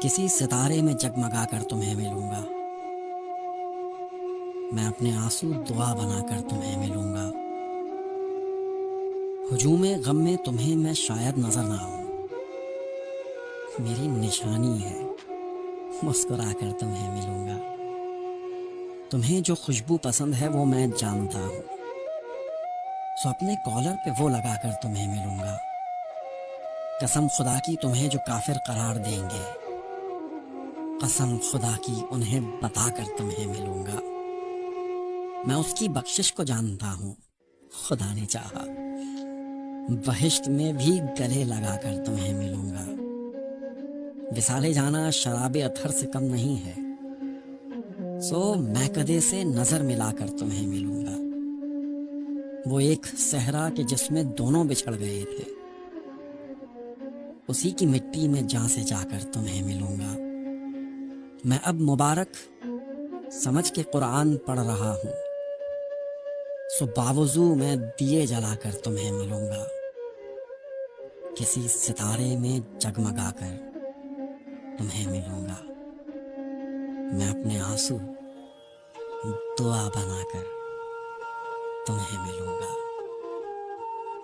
کسی ستارے میں جگمگا کر تمہیں ملوں گا، میں اپنے آنسو دعا بنا کر تمہیں ملوں گا۔ ہجوم غم میں تمہیں میں شاید نظر نہ آؤں، میری نشانی ہے مسکرا کر تمہیں ملوں گا۔ تمہیں جو خوشبو پسند ہے وہ میں جانتا ہوں، سو اپنے کالر پہ وہ لگا کر تمہیں ملوں گا۔ قسم خدا کی تمہیں جو کافر قرار دیں گے، قسم خدا کی انہیں بتا کر تمہیں ملوں گا۔ میں اس کی بخشش کو جانتا ہوں، خدا نے چاہا بہشت میں بھی گلے لگا کر تمہیں ملوں گا۔ وصال جانا شراب اطہر سے کم نہیں ہے، سو میں کدے سے نظر ملا کر تمہیں ملوں گا۔ وہ ایک صحرا کہ جس میں دونوں بچھڑ گئے تھے، اسی کی مٹی میں جاں سے جا کر تمہیں ملوں گا۔ میں اب مبارک سمجھ کے قرآن پڑھ رہا ہوں، سو باوضو میں دیے جلا کر تمہیں ملوں گا۔ کسی ستارے میں جگمگا کر تمہیں ملوں گا، میں اپنے آنسو دعا بنا کر تمہیں ملوں گا۔